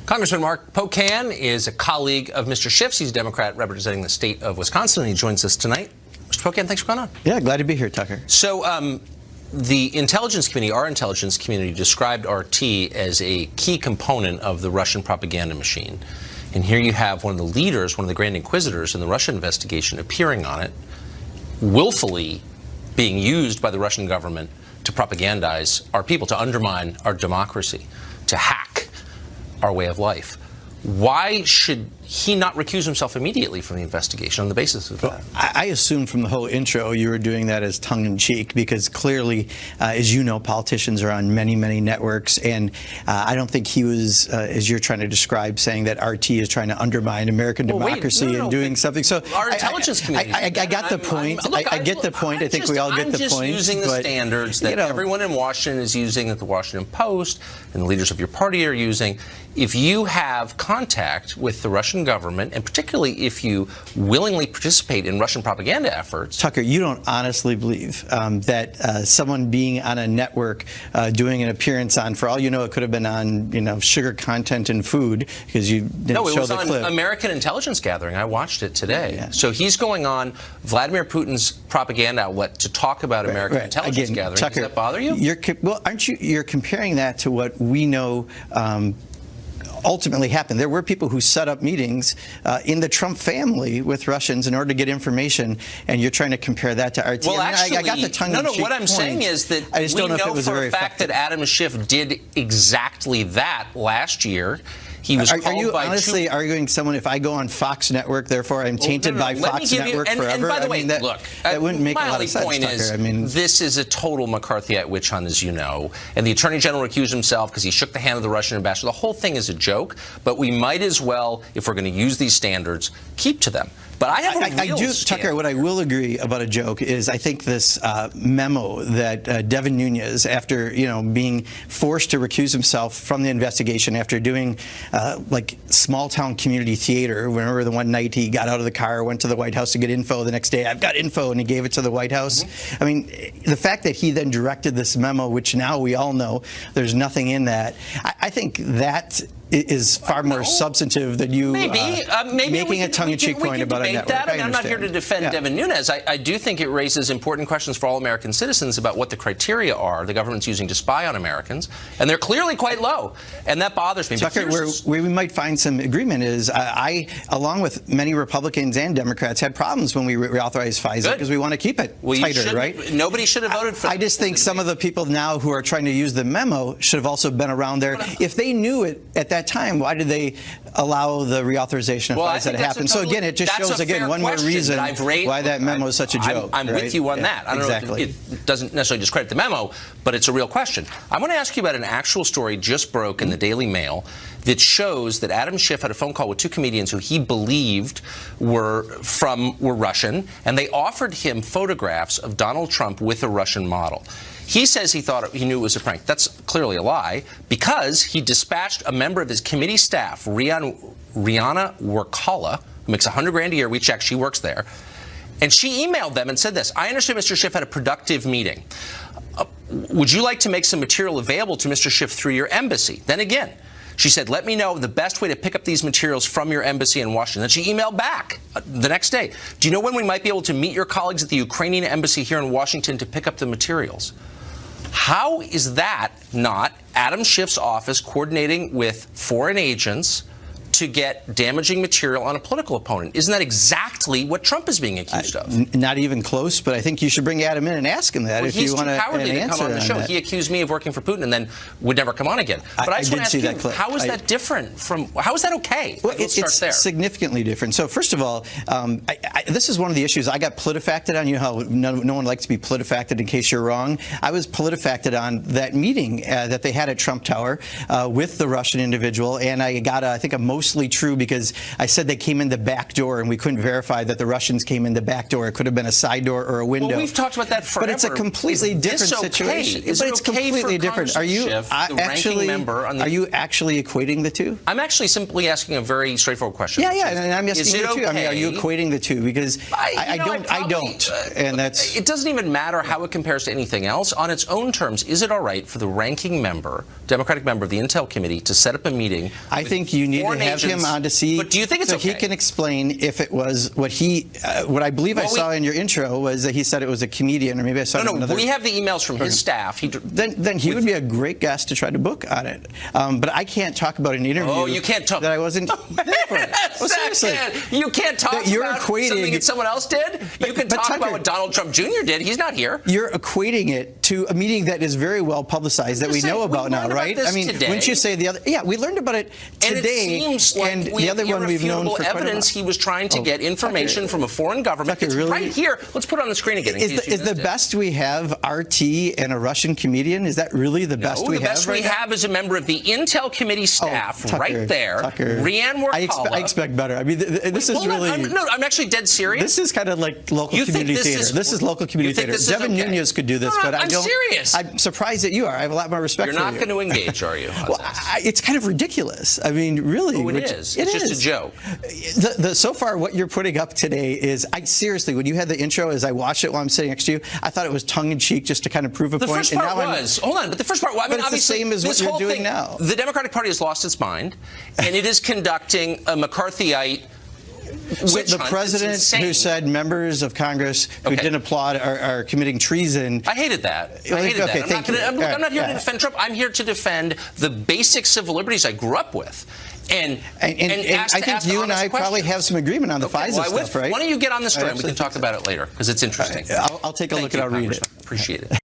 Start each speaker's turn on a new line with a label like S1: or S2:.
S1: Congressman Mark Pocan is a colleague of Mr. Schiff's. He's a Democrat representing the state of Wisconsin, and he joins us tonight. Mr. Pocan, thanks for coming on.
S2: Yeah, glad to be here, Tucker.
S1: So the intelligence community, our intelligence community, described RT as a key component of the Russian propaganda machine. And here you have one of the leaders, one of the Grand Inquisitors in the Russian investigation appearing on it, willfully being used by the Russian government to propagandize our people, to undermine our democracy, to hack our way of life. Why should he not recuse himself immediately from the investigation on the basis of that?
S2: Well, I assumed from the whole intro you were doing that as tongue-in-cheek, because clearly, as you know, politicians are on many, many networks, and I don't think he was, as you're trying to describe, saying that RT is trying to undermine American democracy and doing something. So
S1: our intelligence community.
S2: I got the point. I get the point. I think we all get the point.
S1: I'm just using the standards that everyone in Washington is using, that the Washington Post and the leaders of your party are using. If you have contact with the Russian government, and particularly if you willingly participate in Russian propaganda efforts.
S2: Tucker, you don't honestly believe that someone being on a network doing an appearance on, for all you know, it could have been on, sugar content in food, because you didn't show the clip. No, it was on
S1: American intelligence gathering. I watched it today.
S2: Yeah.
S1: So he's going on Vladimir Putin's propaganda outlet to talk about American intelligence gathering.
S2: Tucker,
S1: does that bother you?
S2: Well, aren't you? You're comparing that to what we know ultimately happened. There were people who set up meetings in the Trump family with Russians in order to get information, and you're trying to compare that to RT.
S1: Well,
S2: I got the tongue-in-cheek
S1: what I'm saying is that we know for a fact that Adam Schiff did exactly that last year. He was
S2: are you honestly arguing someone, if I go on Fox Network, therefore I'm tainted by Fox Network forever?
S1: And by the way,
S2: look, that wouldn't make a lot of sense,
S1: point
S2: Tucker.
S1: is, this is a total McCarthyite witch hunt, as you know. And the Attorney General recused himself because he shook the hand of the Russian ambassador. The whole thing is a joke, but we might as well, if we're going to use these standards, keep to them. But I have a real
S2: Tucker, what I will agree about a joke is I think this memo that Devin Nunes, after being forced to recuse himself from the investigation after doing like small-town community theater, remember the one night he got out of the car, went to the White House to get info, the next day, I've got info, and he gave it to the White House. I mean, the fact that he then directed this memo, which now we all know there's nothing in that, I think that is far more substantive than you making a tongue-in-cheek point about a network.
S1: That. I mean, I'm not here to defend Devin Nunes. I do think it raises important questions for all American citizens about what the criteria are the government's using to spy on Americans, and they're clearly quite low, and that bothers me.
S2: Tucker, where we might find some agreement is I, along with many Republicans and Democrats, had problems when we reauthorized FISA because we want to keep it tighter, right?
S1: Nobody should have voted for it.
S2: I just think some of the people now who are trying to use the memo should have also been around there. If they knew it at that time, why did they allow the reauthorization of FISA to happen? So again, it just shows again one more reason why that memo is such a joke.
S1: I'm with you on that. I don't know if it doesn't necessarily discredit the memo, but it's a real question. I want to ask you about an actual story just broke in the Daily Mail that shows that Adam Schiff had a phone call with two comedians who he believed were Russian, and they offered him photographs of Donald Trump with a Russian model. He says he knew it was a prank. That's clearly a lie, because he dispatched a member of his committee staff, Rihanna Workala, who makes $100,000 a year. We checked, she works there. And she emailed them and said this: I understand Mr. Schiff had a productive meeting. Would you like to make some material available to Mr. Schiff through your embassy? Then again, she said, let me know the best way to pick up these materials from your embassy in Washington. Then she emailed back the next day. Do you know when we might be able to meet your colleagues at the Ukrainian embassy here in Washington to pick up the materials? How is that not Adam Schiff's office coordinating with foreign agents to get damaging material on a political opponent? Isn't that exactly what Trump is being accused of? Not
S2: even close, but I think you should bring Adam in and ask him that if you want an answer.
S1: He's too cowardly to come on the show. He accused me of working for Putin and then would never come on again. But I just want to ask you, how is that different from, how is that okay?
S2: Well, it's significantly different. So first of all, this is one of the issues. I got politifacted on. You know how no one likes to be politifacted in case you're wrong. I was politifacted on that meeting that they had at Trump Tower with the Russian individual, and I got, I think, a most mostly true because I said they came in the back door and we couldn't verify that the Russians came in the back door. It could have been a side door or a window.
S1: Well, we've talked about that forever.
S2: But it's a completely different situation.
S1: Is it
S2: completely different. Are you actually equating the two?
S1: I'm actually simply asking a very straightforward question.
S2: Yeah, and I'm asking you too.
S1: Okay?
S2: I mean, are you equating the two? Because I don't, and that's.
S1: It doesn't even matter how it compares to anything else. On its own terms, is it all right for the ranking member, Democratic member of the Intel Committee, to set up a meeting?
S2: I think you need to have him on to see.
S1: But do you think it's okay?
S2: He can explain if it was what I believe I saw in your intro was that he said it was a comedian, or maybe I saw another.
S1: No, we have the emails from his staff.
S2: Then he would be a great guest to try to book on it. But I can't talk about an interview.
S1: Oh, you can't talk
S2: that I wasn't there for it. Well, seriously,
S1: you can't talk about something that someone else did. You can talk about what Donald Trump Jr. did. He's not here.
S2: You're equating it to a meeting that is very well publicized that we know about now, right? I mean, wouldn't you say the other? Yeah, we learned about it today.
S1: And it seems like
S2: the other one we've known for
S1: evidence he was trying to get information from a foreign government. It's right here. Let's put it on the screen again.
S2: Is the best we have RT and a Russian comedian? Is that really the best we have?
S1: The best we have is a member of the Intel Committee staff right there, Rhiannon Warkala.
S2: I expect better. I mean, this is really.
S1: I'm actually dead serious.
S2: This is kind of like local community theater. This is local community theater. Devin Nunes could do this, but I don't.
S1: I'm serious.
S2: I'm surprised that you are. I have a lot more respect for you.
S1: You're not going to engage, are you?
S2: Well, it's kind of ridiculous. I mean, really.
S1: Oh, it is. It's just a joke.
S2: So far, what you're putting up today is, seriously, when you had the intro, as I watched it while I'm sitting next to you, I thought it was tongue-in-cheek just to kind of prove a point.
S1: The first part was. Hold on, but the first part was. I mean,
S2: it's the same as what you're doing now.
S1: The Democratic Party has lost its mind, and it is conducting a McCarthyite.
S2: So the president who said members of Congress who didn't applaud are committing treason.
S1: I hated that. I'm not here to defend Trump. I'm here to defend the basic civil liberties I grew up with. And I
S2: think you and I probably have some agreement on the FISA stuff, right?
S1: Why don't you get on this story and we can talk about it later, because it's interesting.
S2: I'll take a look and I'll read it.
S1: Appreciate it.